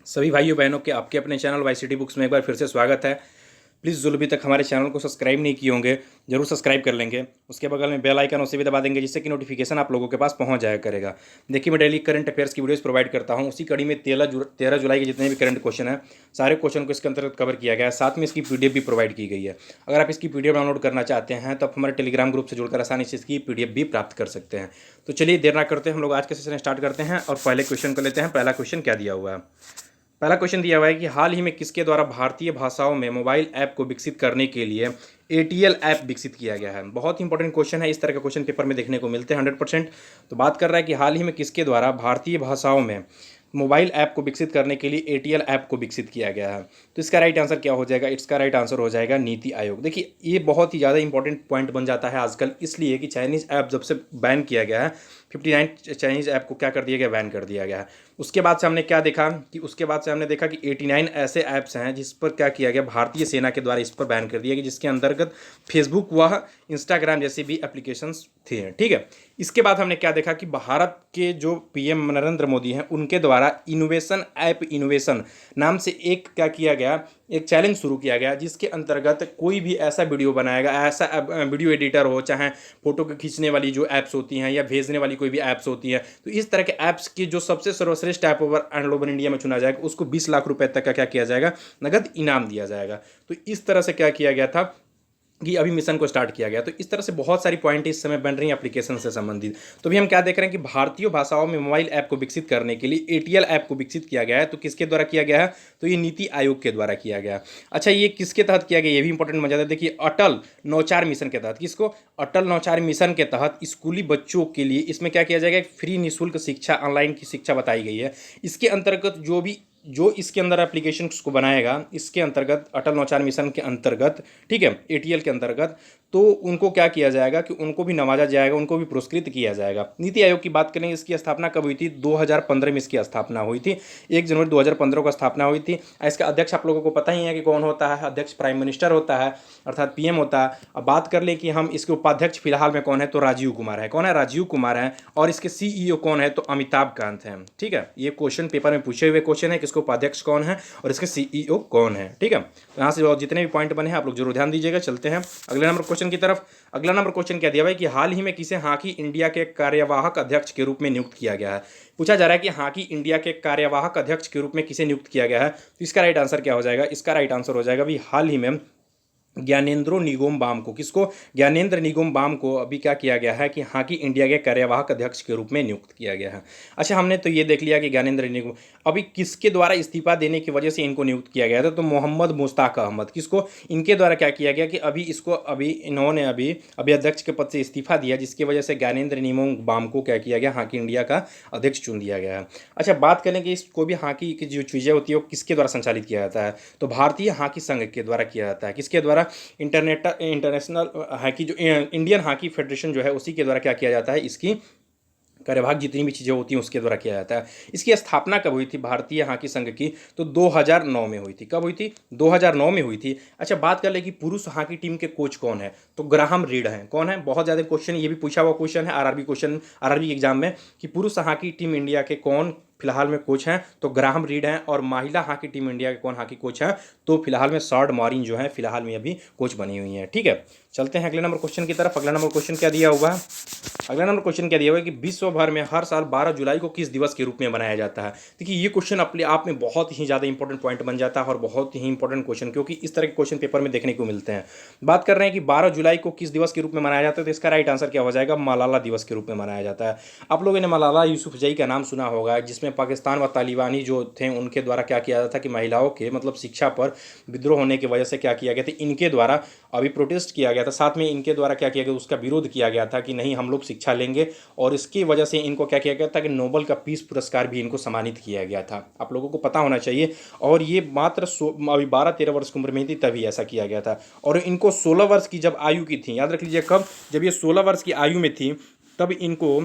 सभी भाइयों बहनों के आपके अपने चैनल वाईसीटी बुक्स में एक बार फिर से स्वागत है। प्लीज़ जो अभी तक हमारे चैनल को सब्सक्राइब नहीं किए होंगे जरूर सब्सक्राइब कर लेंगे। उसके बगल में बेल आइकन उसे भी दबा देंगे जिससे कि नोटिफिकेशन आप लोगों के पास पहुंच जाया करेगा। देखिए, मैं डेली करंट अफेयर्स की वीडियोस प्रोवाइड करता हूं। उसी कड़ी में 13 जुलाई के जितने भी करंट क्वेश्चन हैं सारे क्वेश्चन को इसके अंतर्गत कवर किया गया है। साथ में इसकी पीडीएफ भी प्रोवाइड की गई है। अगर आप इसकी पीडीएफ डाउनलोड करना चाहते हैं तो आप हमारे टेलीग्राम ग्रुप से जुड़कर आसानी से इसकी पीडीएफ भी प्राप्त कर सकते हैं। तो चलिए देर ना करते हम लोग आज के सेशन स्टार्ट करते हैं और पहले क्वेश्चन को लेते हैं। पहला क्वेश्चन क्या दिया हुआ है? पहला क्वेश्चन दिया हुआ है कि हाल ही में किसके द्वारा भारतीय भाषाओं में मोबाइल ऐप को विकसित करने के लिए एटीएल ऐप विकसित किया गया है। बहुत ही इंपॉर्टेंट क्वेश्चन है, इस तरह का क्वेश्चन पेपर में देखने को मिलते हैं 100%। तो बात कर रहा है कि हाल ही में किसके द्वारा भारतीय भाषाओं में मोबाइल ऐप को विकसित करने के लिए एटीएल ऐप को विकसित किया गया है। तो इसका राइट आंसर क्या हो जाएगा? इसका राइट आंसर हो जाएगा नीति आयोग। देखिए, ये बहुत ही ज़्यादा इंपॉर्टेंट पॉइंट बन जाता है आजकल, इसलिए कि चाइनीज़ ऐप जब से बैन किया गया है, 59 चाइनीज़ ऐप को क्या कर दिया गया? बैन कर दिया गया है। उसके बाद से हमने क्या देखा कि उसके बाद से हमने देखा कि 89 ऐसे ऐप्स हैं जिस पर क्या किया गया? भारतीय सेना के द्वारा इस पर बैन कर दिया गया, जिसके अंतर्गत फेसबुक व इंस्टाग्राम जैसे भी एप्लीकेशंस थे। ठीक है। इसके बाद हमने क्या देखा कि भारत के जो पीएम नरेंद्र मोदी हैं उनके द्वारा इनोवेशन ऐप इनोवेशन नाम से एक क्या किया गया? एक चैलेंज शुरू किया गया, जिसके अंतर्गत कोई भी ऐसा वीडियो बनाएगा, ऐसा वीडियो एडिटर हो, चाहे फोटो खींचने वाली जो ऐप्स होती हैं या भेजने वाली कोई भी ऐप्स होती हैं, तो इस तरह के ऐप्स की जो सबसे सर्वश्रेष्ठ app over and over India में चुना जाएगा उसको 20 लाख रुपए तक का क्या किया जाएगा? नगद इनाम दिया जाएगा। तो इस तरह से क्या किया गया था कि अभी मिशन को स्टार्ट किया गया। तो इस तरह से बहुत सारी पॉइंट इस समय बन रही हैं एप्लीकेशन से संबंधित। तो भी हम क्या देख रहे हैं कि भारतीय भाषाओं में मोबाइल ऐप को विकसित करने के लिए एटीएल ऐप को विकसित किया गया है। तो किसके द्वारा किया गया है? तो ये नीति आयोग के द्वारा किया गया। अच्छा, ये किसके तहत किया गया? ये भी इंपॉर्टेंट बन जाता है। देखिए, अटल नौचार मिशन के तहत। किसको? अटल नौचार मिशन के तहत स्कूली बच्चों के लिए इसमें क्या किया जाएगा? फ्री निःशुल्क शिक्षा, ऑनलाइन की शिक्षा बताई गई है। इसके अंतर्गत जो इसके अंदर एप्लीकेशन को बनाएगा, इसके अंतर्गत अटल नौचार मिशन के अंतर्गत, ठीक है, एटीएल के अंतर्गत, तो उनको क्या किया जाएगा कि उनको भी नवाजा जाएगा, उनको भी पुरस्कृत किया जाएगा। नीति आयोग की बात करें, इसकी स्थापना कब हुई थी? 2015 में इसकी स्थापना हुई थी। 1 जनवरी 2015 को स्थापना हुई थी। इसका अध्यक्ष आप लोगों को पता ही है कि कौन होता है। अध्यक्ष प्राइम मिनिस्टर होता है, अर्थात पीएम होता है। अब बात कर लें कि हम इसके उपाध्यक्ष फिलहाल में कौन है, तो राजीव कुमार है। कौन है? राजीव कुमार है। और इसके सीईओ कौन है? तो अमिताभ कांत है। ठीक है, ये क्वेश्चन पेपर में पूछे हुए क्वेश्चन है कि इसके उपाध्यक्ष कौन है और इसके सीईओ कौन है। ठीक है, तो यहाँ से जितने भी पॉइंट बने हैं आप लोग जरूर ध्यान दीजिएगा। चलते हैं अगले नंबर क्वेश्चन की तरफ। अगला नंबर क्वेश्चन क्या दिया हुआ है कि हाल ही में किसे हॉकी इंडिया के कार्यवाहक अध्यक्ष के रूप में नियुक्त किया गया है? पूछा जा रहा है कि हॉकी इंडिया के कार्यवाहक अध्यक्ष के रूप में किसे नियुक्त किया गया है। तो इसका राइट आंसर क्या हो जाएगा? इसका राइट आंसर हो जाएगा भी हाल ही में ज्ञानेंद्रो निगोम बाम को। किसको? ज्ञानेंद्र निगोम बाम को अभी क्या किया गया है कि हॉकी इंडिया के कार्यवाहक अध्यक्ष के रूप में नियुक्त किया गया है। अच्छा, हमने तो ये देख लिया कि ज्ञानेंद्र निगोम अभी किसके द्वारा इस्तीफा देने की वजह से इनको नियुक्त किया गया था? तो मोहम्मद मुश्ताक अहमद। किसको? इनके द्वारा क्या किया गया कि अभी इन्होंने अभी अध्यक्ष के पद से इस्तीफा दिया, जिसकी वजह से ज्ञानेंद्र निगोम बाम को क्या किया गया? हॉकी इंडिया का अध्यक्ष चुन दिया गया है। अच्छा, बात करें कि इसको भी हॉकी की जो चीज़ें होती है वो किसके द्वारा संचालित किया जाता है? तो भारतीय हॉकी संघ के द्वारा किया जाता है। किसके द्वारा? इंटरनेशनल हॉकी जो इंडियन हॉकी फेडरेशन जो है उसी के द्वारा क्या किया जाता है? इसकी कार्यवाहक जितनी भी चीज़ें होती हैं उसके द्वारा किया जाता है। इसकी स्थापना कब हुई थी भारतीय हॉकी संघ की? तो 2009 में हुई थी। कब हुई थी? 2009 में हुई थी। अच्छा, बात कर ले कि पुरुष हॉकी टीम के कोच कौन है? तो ग्राहम रीड हैं। कौन है? बहुत ज़्यादा क्वेश्चन, ये भी पूछा हुआ क्वेश्चन है आरआरबी एग्जाम में कि पुरुष हॉकी टीम इंडिया के कौन फिलहाल में कोच हैं? तो ग्राहम रीड हैं। और महिला हॉकी टीम इंडिया के कौन हॉकी कोच हैं? तो फिलहाल में शॉर्ड मॉरिन जो है फिलहाल में अभी कोच बनी हुई हैं। ठीक है, चलते हैं अगले नंबर क्वेश्चन की तरफ। अगला नंबर क्वेश्चन क्या दिया हुआ है? अगला नंबर क्वेश्चन क्या दिया हुआ है कि विश्व भर में हर साल 12 जुलाई को किस दिवस के रूप में मनाया जाता है? देखिए, ये क्वेश्चन अपने आप में बहुत ही ज़्यादा इंपॉर्टेंट पॉइंट बन जाता है और बहुत ही इंपॉर्टेंट क्वेश्चन, क्योंकि इस तरह के क्वेश्चन पेपर में देखने को मिलते हैं। बात कर रहे हैं कि 12 जुलाई को किस दिवस के रूप में मनाया जाता है? तो इसका राइट आंसर क्या हो जाएगा? मलाला दिवस के रूप में मनाया जाता है। आप लोगों ने मलाला यूसुफजई का नाम सुना होगा, जिसमें पाकिस्तान व तालिबानी जो थे उनके द्वारा क्या किया जाता था कि महिलाओं के मतलब शिक्षा पर विद्रोह होने की वजह से क्या किया गया था? इनके द्वारा अभी प्रोटेस्ट किया गया था, साथ में इनके द्वारा क्या किया गया? उसका विरोध किया गया था कि नहीं, हम लोग शिक्षा लेंगे। और इसकी वजह से इनको क्या किया गया था कि नोबेल का पीस पुरस्कार भी इनको सम्मानित किया गया था। आप लोगों को पता होना चाहिए। और ये मात्र अभी 12-13 वर्ष की उम्र में थी तभी ऐसा किया गया था। और इनको 16 वर्ष की जब आयु की थी, याद रख लीजिए कब, जब ये 16 वर्ष की आयु में थी तब इनको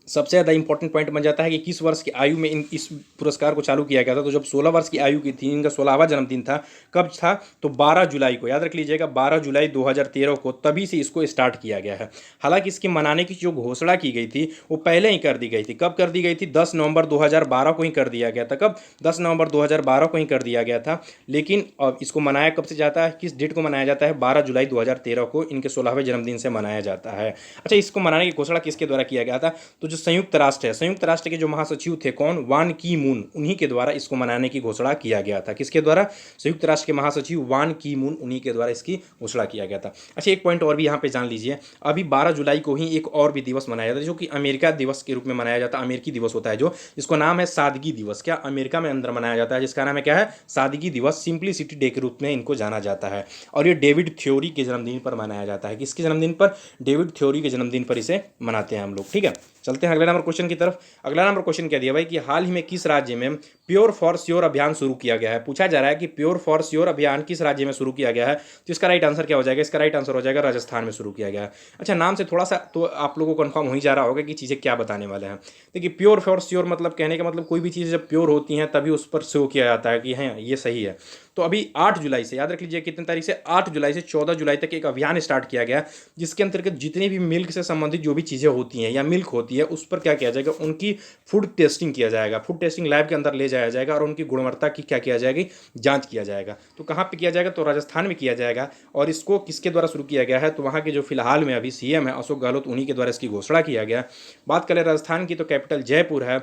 सबसे ज़्यादा इंपॉर्टेंट पॉइंट बन जाता है कि किस वर्ष की आयु में इन इस पुरस्कार को चालू किया गया था। तो जब 16 वर्ष की आयु की थी, इनका 16वां जन्मदिन था, कब था? तो 12 जुलाई को, याद रख लीजिएगा, 12 जुलाई 2013 को तभी से इसको स्टार्ट किया गया है। हालांकि इसके मनाने की जो घोषणा की गई थी वो पहले ही कर दी गई थी। कब कर दी गई थी? 10 नवंबर 2012 को ही कर दिया गया था। कब? 10 नवंबर 2012 को ही कर दिया गया था। लेकिन अब इसको मनाया कब से जाता है, किस डेट को मनाया जाता है? 12 जुलाई 2013 को इनके 16वें जन्मदिन से मनाया जाता है। अच्छा, इसको मनाने की घोषणा किसके द्वारा किया गया था? तो जो संयुक्त राष्ट्र है, संयुक्त राष्ट्र के जो महासचिव थे, कौन? वान की मून, उन्हीं के द्वारा इसको मनाने की घोषणा किया गया था। किसके द्वारा? संयुक्त राष्ट्र के महासचिव वान की मून, उन्हीं के द्वारा इसकी घोषणा किया गया था। अच्छा, एक पॉइंट और भी यहाँ पे जान लीजिए, अभी 12 जुलाई को ही एक और भी दिवस मनाया जाता है जो कि अमेरिका दिवस के रूप में मनाया जाता है। अमेरिकी दिवस होता है जो, इसको नाम है सादगी दिवस। क्या? अमेरिका में अंदर मनाया जाता है, जिसका नाम है क्या है? सादगी दिवस, सिंप्लिसिटी डे के रूप में इनको जाना जाता है। और ये डेविड थ्योरी के जन्मदिन पर मनाया जाता है। किसके जन्मदिन पर? डेविड थ्योरी के जन्मदिन पर इसे मनाते हैं हम लोग। ठीक है, चलते हैं अगले नंबर क्वेश्चन की तरफ। अगला नंबर क्वेश्चन क्या दिया भाई कि हाल ही में किस राज्य में प्योर फॉर श्योर अभियान शुरू किया गया है? पूछा जा रहा है कि प्योर फॉर श्योर अभियान किस राज्य में शुरू किया गया है। तो इसका राइट आंसर क्या हो जाएगा? इसका राइट आंसर हो जाएगा राजस्थान में शुरू किया गया है। अच्छा, नाम से थोड़ा सा तो आप लोगों को कन्फर्म हो ही जा रहा होगा कि चीज़ें क्या बताने वाले हैं। देखिए, प्योर फॉर श्योर मतलब, कहने का मतलब, कोई भी चीज़ जब प्योर होती हैं तभी उस पर शो किया जाता है कि हाँ ये सही है। तो अभी 8 जुलाई से, याद रख लीजिए कितनी तारीख से, 8 जुलाई से 14 जुलाई तक एक अभियान स्टार्ट किया गया, जिसके अंतर्गत जितनी भी मिल्क से संबंधित जो भी चीज़ें होती हैं या मिल्क होती है उस पर क्या किया जाएगा? उनकी फूड टेस्टिंग किया जाएगा। फूड टेस्टिंग लैब के अंदर ले जाया जाएगा और उनकी गुणवत्ता की क्या किया जाएगी? जांच किया जाएगा। तो कहाँ पे किया जाएगा? तो राजस्थान में किया जाएगा। और इसको किसके द्वारा शुरू किया गया है? तो वहाँ के जो फिलहाल में अभी सीएम है अशोक गहलोत, उन्हीं के द्वारा इसकी घोषणा किया गया। बात करें राजस्थान की तो कैपिटल जयपुर है,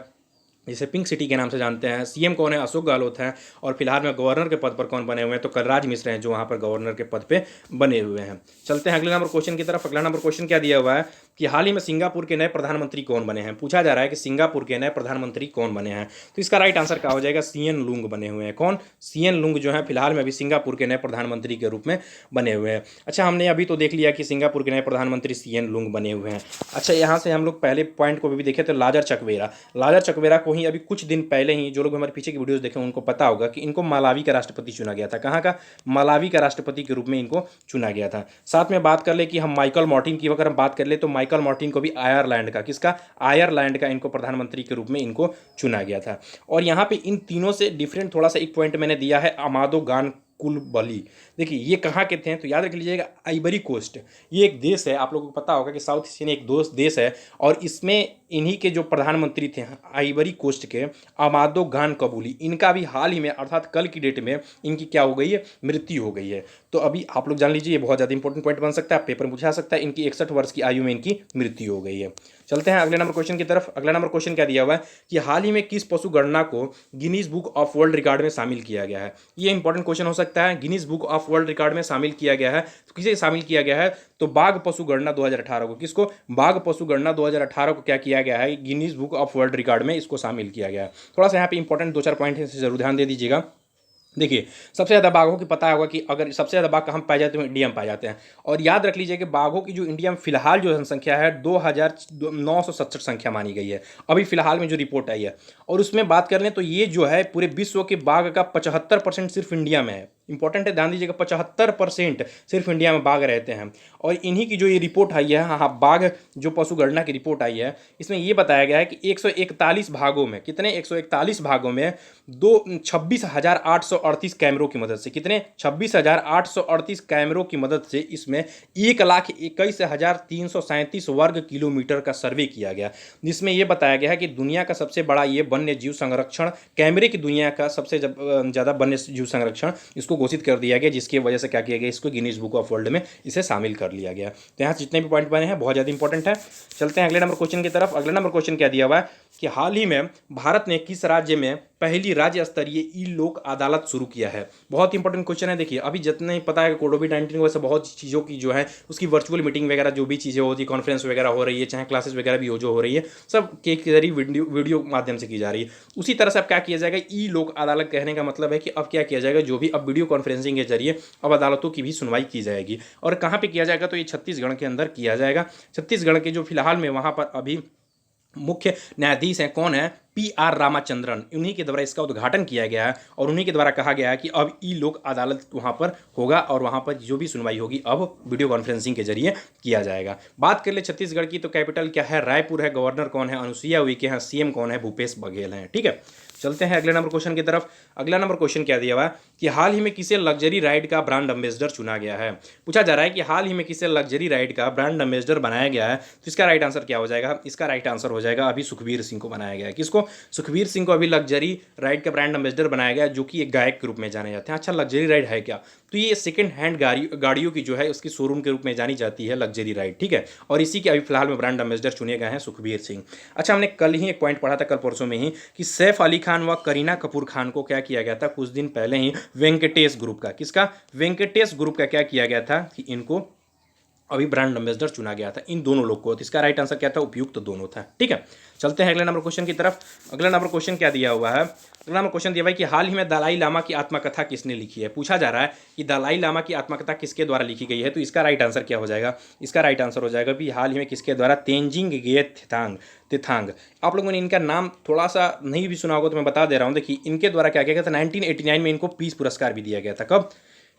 जिसे पिंक सिटी के नाम से जानते हैं। सीएम कौन है? अशोक गहलोत हैं। और फिलहाल में गवर्नर के पद पर कौन बने हुए हैं? तो कलराज मिश्र हैं, जो वहाँ पर गवर्नर के पद पे बने हुए हैं। चलते हैं अगले नंबर क्वेश्चन की तरफ। अगला नंबर क्वेश्चन क्या दिया हुआ है कि हाल ही में सिंगापुर के नए प्रधानमंत्री कौन बने हैं? पूछा जा रहा है कि सिंगापुर के नए प्रधानमंत्री कौन बने हैं। तो इसका राइट आंसर क्या हो जाएगा? सीएन लुंग बने हुए हैं। कौन? सीएन लुंग जो है फिलहाल में अभी सिंगापुर के नए प्रधानमंत्री के रूप में बने हुए हैं। अच्छा, हमने अभी तो देख लिया कि सिंगापुर के नए प्रधानमंत्री सीएन लुंग बने हुए हैं। अच्छा, यहाँ से हम लोग पहले पॉइंट को भी देखे तो लाजर चकवेरा, लाजर चकवेरा को ही अभी कुछ दिन पहले ही, जो लोग हमारे पीछे की वीडियोस देखे उनको पता होगा कि इनको मालावी का राष्ट्रपति चुना गया था। कहाँ का? मालावी का राष्ट्रपति के रूप में इनको चुना गया था। साथ में बात कर ले कि हम माइकल मार्टिन की अगर हम बात कर ले तो माइकल मार्टिन को भी आयरलैंड का, किसका? आयरलैंड का इनको प्रधानमंत्री के रूप में इनको चुना गया था। और यहाँ पे इन तीनों से डिफरेंट थोड़ा सा एक पॉइंट मैंने दिया है, अमादो गान कुलबली। देखिए ये कहाँ के थे? तो याद रख लीजिएगा, आइवरी कोस्ट। ये एक देश है, आप लोगों को पता होगा कि साउथ एशियन एक दोस्त देश है, और इसमें इन्हीं के जो प्रधानमंत्री थे आइवरी कोस्ट के, अमादो गान कबूली, इनका भी हाल ही में अर्थात कल की डेट में इनकी क्या हो गई है? मृत्यु हो गई है। तो अभी आप लोग जान लीजिए, ये बहुत ज़्यादा इंपॉर्टेंट पॉइंट बन सकता है, पेपर में पूछा सकता है। इनकी 61 वर्ष की आयु में इनकी मृत्यु हो गई है। चलते हैं अगले नंबर क्वेश्चन की तरफ। अगला नंबर क्वेश्चन क्या दिया हुआ है कि हाल ही में किस पशु गणना को Guinness book of world record में शामिल किया गया है? ये इंपॉर्टेंट क्वेश्चन हो सकता है। Guinness book of world record में शामिल किया गया है, तो किसे शामिल किया गया है? तो बाघ पशु गणना 2018 को। किसको? बाघ पशु गणना 2018 को क्या किया गया है? Guinness book of world record में इसको शामिल किया गया है। थोड़ा सा यहाँ पे इंपॉर्टेंट 2-4 पॉइंट है, इसे जरूर ध्यान दे दीजिएगा। देखिए, सबसे ज़्यादा बाघों की पता होगा कि अगर सबसे ज़्यादा बाघ कहाँ पाए जाते हैं? इंडिया में पाए जाते हैं। और याद रख लीजिए कि बाघों की जो इंडिया में फिलहाल जो जनसंख्या है 2967 संख्या मानी गई है, अभी फिलहाल में जो रिपोर्ट आई है। और उसमें बात कर लें तो ये जो है पूरे विश्व के बाघ का 75% सिर्फ इंडिया में है। इंपॉर्टेंट है, ध्यान दीजिएगा, 75% सिर्फ इंडिया में बाघ रहते हैं। और इन्हीं की जो ये रिपोर्ट आई है, हाँ बाघ जो पशु गणना की रिपोर्ट आई है, इसमें ये बताया गया है कि 141 भागों में, कितने? 141 भागों में 26,838 कैमरों की मदद से, कितने? 26,838 कैमरों की मदद से इसमें 1,21,337 वर्ग किलोमीटर का सर्वे किया गया, जिसमें यह बताया गया है कि दुनिया का सबसे बड़ा ये वन्य जीव संरक्षण, कैमरे की दुनिया का सबसे ज़्यादा वन्य जीव संरक्षण इसको घोषित कर दिया गया, जिसकी वजह से क्या किया गया? इसको गिनीज बुक ऑफ वर्ल्ड में इसे शामिल कर लिया गया। तो यहाँ जितने भी पॉइंट बने हैं बहुत ज़्यादा इंपॉर्टेंट है। चलते हैं अगले नंबर क्वेश्चन की तरफ। अगला नंबर क्वेश्चन क्या दिया हुआ है कि हाल ही में भारत ने किस राज्य में पहली राज्य स्तरीय ई लोक अदालत शुरू किया है? बहुत इंपॉर्टेंट क्वेश्चन है। देखिए, अभी जितने ही पता है कि कोविड-19 की वजह से बहुत चीज़ों की जो है उसकी वर्चुअल मीटिंग वगैरह जो भी चीज़ें होती है, कॉन्फ्रेंस वगैरह हो रही है, चाहे क्लासेस वगैरह भी जो हो रही है, सब के जरिए वीडियो माध्यम से की जा रही है। उसी तरह से अब क्या किया जाएगा? ई लोक अदालत कहने का मतलब है कि अब क्या किया जाएगा? जो भी अब वीडियो कॉन्फ्रेंसिंग के जरिए अब अदालतों की भी सुनवाई की जाएगी। और कहाँ पर किया जाएगा? तो ये छत्तीसगढ़ के अंदर किया जाएगा। छत्तीसगढ़ के जो फिलहाल में वहाँ पर अभी मुख्य न्यायाधीश हैं कौन है, PR रामाचंद्रन, उन्हीं के द्वारा इसका उद्घाटन किया गया है और उन्हीं के द्वारा कहा गया है कि अब ई लोक अदालत वहाँ पर होगा और वहाँ पर जो भी सुनवाई होगी अब वीडियो कॉन्फ्रेंसिंग के जरिए किया जाएगा। बात कर ले छत्तीसगढ़ की, तो कैपिटल क्या है, रायपुर है, गवर्नर कौन है, अनुसुईया उइके हैं, CM कौन है, भूपेश बघेल हैं। ठीक है, चलते हैं अगले नंबर क्वेश्चन की तरफ। अगला नंबर क्वेश्चन क्या दिया हुआ है कि हाल ही में किसे लग्जरी राइड का ब्रांड एम्बेसडर चुना गया है। पूछा जा रहा है कि हाल ही में किसे लग्जरी राइड का ब्रांड एम्बेसडर बनाया गया है, तो इसका राइट आंसर क्या हो जाएगा, इसका राइट आंसर हो जाएगा अभी सुखबीर सिंह को बनाया गया है। किसको, सुखबीर सिंह को अभी लग्जरी राइड का ब्रांड एम्बेसडर बनाया गया है, जो कि एक गायक के रूप में जाने जाते हैं। अच्छा, लग्जरी राइड है क्या, तो ये सेकंड हैंड गाड़ियों की जो है उसकी शोरूम के रूप में जानी जाती है लग्जरी राइड। ठीक है, और इसी के अभी फिलहाल में ब्रांड एम्बेसडर चुने गए हैं सुखबीर सिंह। अच्छा, हमने कल ही एक पॉइंट पढ़ा था, कल परसों में ही, कि सैफ अली खान व करीना कपूर खान को क्या किया गया था कुछ दिन पहले ही, वेंकटेश ग्रुप का, किसका, वेंकटेश ग्रुप का क्या किया गया था कि इनको अभी ब्रांड एम्बेसडर चुना गया था, इन दोनों लोग को। तो इसका राइट आंसर क्या था, उपयुक्त तो दोनों था। ठीक है, चलते हैं अगले नंबर क्वेश्चन की तरफ। अगला नंबर क्वेश्चन क्या दिया हुआ है, अगला नंबर क्वेश्चन दिया हुआ है कि हाल ही में दलाई लामा की आत्मकथा किसने लिखी है। पूछा जा रहा है कि दलाई लामा की आत्मकथा किसके द्वारा लिखी गई है, तो इसका राइट आंसर क्या हो जाएगा, इसका राइट आंसर हो जाएगा भी हाल ही में किसके द्वारा, तेंजिंग गे तिथांग। आप लोगों ने इनका नाम थोड़ा सा नहीं भी सुना होगा तो मैं बता दे रहा हूँ। देखिए, इनके द्वारा क्या किया गया था, 1989 में इनको पीस पुरस्कार भी दिया गया था। कब,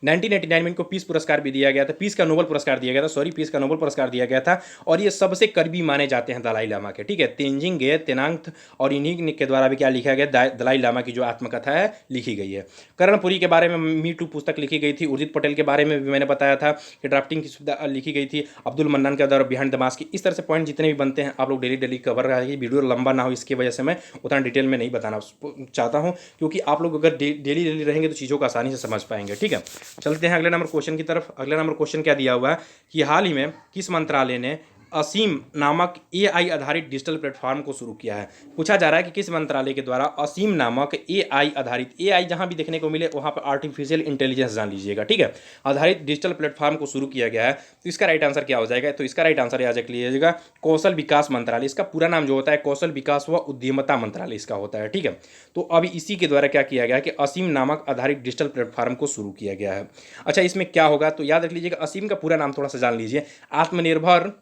1989 में इनको पीस पुरस्कार भी दिया गया था, पीस का नोबेल पुरस्कार दिया गया था, सॉरी, पीस का नोबेल पुरस्कार दिया गया था। और ये सबसे करीबी माने जाते हैं दलाई लामा के। ठीक है, तेंजिंग गे तेनांग, और इन्हीं के द्वारा भी क्या लिखा गया, दलाई लामा की जो आत्मकथा है लिखी गई है। कर्णपुरी के बारे में मी टू पुस्तक लिखी गई थी, उर्जित पटेल के बारे में भी मैंने बताया था कि ड्राफ्टिंग की सुविधा लिखी गई थी, अब्दुल मन्नान के द्वारा बिहाइंड द मास्क की। इस तरह से पॉइंट जितने भी बनते हैं आप लोग डेली कवर रहा है, वीडियो लंबा ना हो इसकी वजह से मैं उतना डिटेल में नहीं बताना चाहता हूँ, क्योंकि आप लोग अगर डेली रहेंगे तो चीज़ों को आसानी से समझ पाएंगे। ठीक है, चलते हैं अगले नंबर क्वेश्चन की तरफ। अगला नंबर क्वेश्चन क्या दिया हुआ है कि हाल ही में किस मंत्रालय ने असीम नामक AI आधारित डिजिटल प्लेटफॉर्म को शुरू किया है। पूछा जा रहा है कि किस मंत्रालय के द्वारा असीम नामक AI आधारित, AI जहां भी देखने को मिले वहां पर आर्टिफिशियल इंटेलिजेंस जान लीजिएगा। ठीक है, आधारित डिजिटल प्लेटफॉर्म को शुरू किया गया है, तो इसका राइट आंसर क्या हो जाएगा, तो इसका राइट आंसर याद रख लीजिएगा कौशल विकास मंत्रालय। इसका पूरा नाम जो होता है कौशल विकास व उद्यमता मंत्रालय इसका होता है। ठीक है, तो अभी इसी के द्वारा क्या किया गया है कि असीम नामक आधारित डिजिटल प्लेटफॉर्म को शुरू किया गया है। अच्छा, इसमें क्या होगा, तो याद रख लीजिएगा असीम का पूरा नाम थोड़ा सा जान लीजिए, आत्मनिर्भर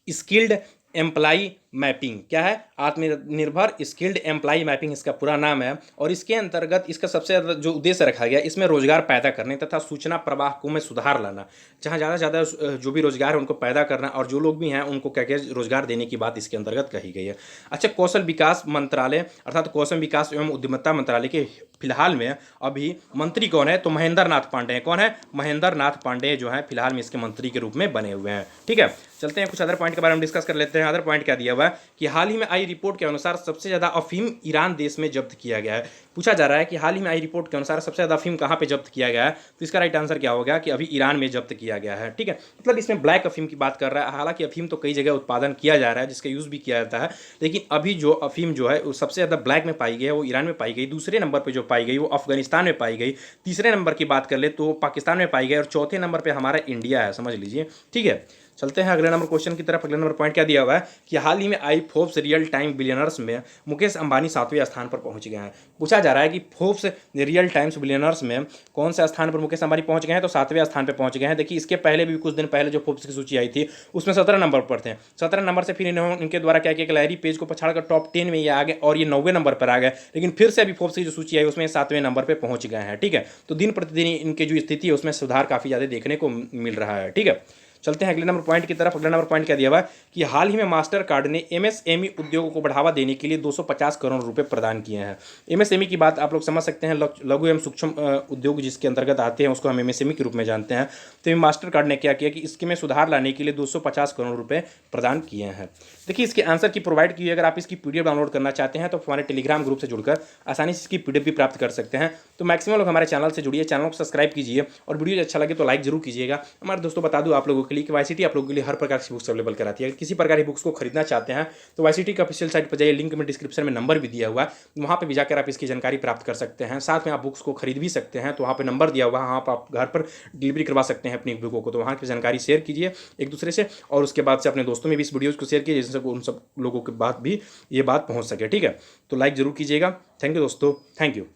स्किल्ड एम्प्लाई मैपिंग। क्या है, आत्मनिर्भर स्किल्ड एम्प्लाई मैपिंग इसका पूरा नाम है। और इसके अंतर्गत इसका सबसे ज़्यादा जो उद्देश्य रखा गया, इसमें रोजगार पैदा करने तथा सूचना प्रवाह को में सुधार लाना, जहाँ ज़्यादा से ज़्यादा जो भी रोजगार है उनको पैदा करना, और जो लोग भी हैं उनको क्या क्या रोजगार देने की बात इसके अंतर्गत कही गई है। अच्छा, कौशल विकास मंत्रालय अर्थात कौशल विकास एवं उद्यमिता मंत्रालय के फिलहाल में अभी मंत्री कौन है, तो महेंद्र नाथ पांडेय। कौन है, महेंद्र नाथ पांडेय जो है फिलहाल में इसके मंत्री के रूप में बने हुए हैं। ठीक है, चलते हैं कुछ अदर पॉइंट के बारे में डिस्कस कर लेते हैं। अदर पॉइंट क्या दिया हुआ है कि हाल ही में आई रिपोर्ट के अनुसार सबसे ज़्यादा अफीम ईरान देश में जब्त किया गया है। पूछा जा रहा है कि हाल ही में आई रिपोर्ट के अनुसार सबसे ज़्यादा अफीम कहाँ पे जब्त किया गया है, तो इसका राइट आंसर क्या होगा कि अभी ईरान में जब्त किया गया है। ठीक है, मतलब इसमें ब्लैक अफीम की बात कर रहा है। हालांकि अफीम तो कई जगह उत्पादन किया जा रहा है जिसका यूज़ भी किया जाता है, लेकिन अभी जो अफीम जो है वो सबसे ज़्यादा ब्लैक में पाई गई है वो ईरान में पाई गई। दूसरे नंबर पर जो पाई गई वो अफगानिस्तान में पाई गई। तीसरे नंबर की बात कर ले तो पाकिस्तान में पाई गई, और चौथे नंबर पर हमारा इंडिया है, समझ लीजिए। ठीक है, चलते हैं अगले नंबर क्वेश्चन की तरफ। अगले नंबर पॉइंट क्या दिया हुआ है कि हाल ही में आई फोर्ब्स रियल टाइम बिलियनर्स में मुकेश अंबानी 7वें स्थान पर पहुंच गए हैं। पूछा जा रहा है कि फोर्ब्स रियल टाइम्स बिलियनर्स में कौन से स्थान पर मुकेश अंबानी पहुंच गए हैं, तो 7वें स्थान पर पहुंच गए हैं। देखिए, इसके पहले भी कुछ दिन पहले जो फोर्ब्स की सूची आई थी उसमें 17 नंबर पर थे। 17 नंबर से फिर इनके द्वारा क्या किया, लहरी पेज को पछाड़कर टॉप 10 में ये आ गए और ये 9वें नंबर पर आ गए। लेकिन फिर से अभी फोर्ब्स की जो सूची आई उसमें 7वें नंबर पर पहुंच गए हैं। ठीक है, तो दिन प्रतिदिन इनकी जो स्थिति है उसमें सुधार काफ़ी ज़्यादा देखने को मिल रहा है। ठीक है, चलते हैं अगले नंबर पॉइंट की तरफ। अगला नंबर पॉइंट क्या दिया हुआ है कि हाल ही में मास्टर कार्ड ने MSME उद्योगों को बढ़ावा देने के लिए 250 करोड़ रुपए प्रदान किए हैं। MSME की बात आप लोग समझ सकते हैं, लघु एवं सूक्ष्म उद्योग जिसके अंतर्गत आते हैं उसको हम MSME के रूप में जानते हैं। तो मास्टर कार्ड ने क्या किया कि इसके में सुधार लाने के लिए 250 करोड़ रुपये प्रदान किए हैं। देखिए, इसके आंसर की प्रोवाइड की, अगर आप इसकी PDF डाउनलोड करना चाहते हैं तो हमारे टेलीग्राम ग्रुप से जुड़कर आसानी से इसकी PDF भी प्राप्त कर सकते हैं। तो मैक्सिमम लोग हमारे चैनल से जुड़िए, चैनल को सब्सक्राइब कीजिए, और वीडियो अच्छा लगे तो लाइक जरूर कीजिएगा। हमारे दोस्तों, बता दूं आप लोगों के लिए कि YCT आप लोगों के लिए हर प्रकार की बुक्स अवेलेबल कराती है। अगर किसी प्रकार की बुक्स को खरीदना चाहते हैं तो YCT का ऑफिशियल साइट पर जाइए, लिंक में डिस्क्रिप्शन में नंबर भी दिया हुआ है, वहाँ पे भी जाकर आप इसकी जानकारी प्राप्त कर सकते हैं। साथ में आप बुक्स को खरीद भी सकते हैं, तो वहाँ पे नंबर दिया हुआ है, वहाँ पर आप घर पर डिलीवरी करवा सकते हैं अपनी बुकों को। तो वहाँ की जानकारी शेयर कीजिए एक दूसरे से, और उसके बाद से अपने दोस्तों में भी इस वीडियोज़ को शेयर कीजिए जिससे उन सब लोगों के बाद भी ये बात पहुँच सके। ठीक है, तो लाइक जरूर कीजिएगा। थैंक यू दोस्तों, थैंक यू।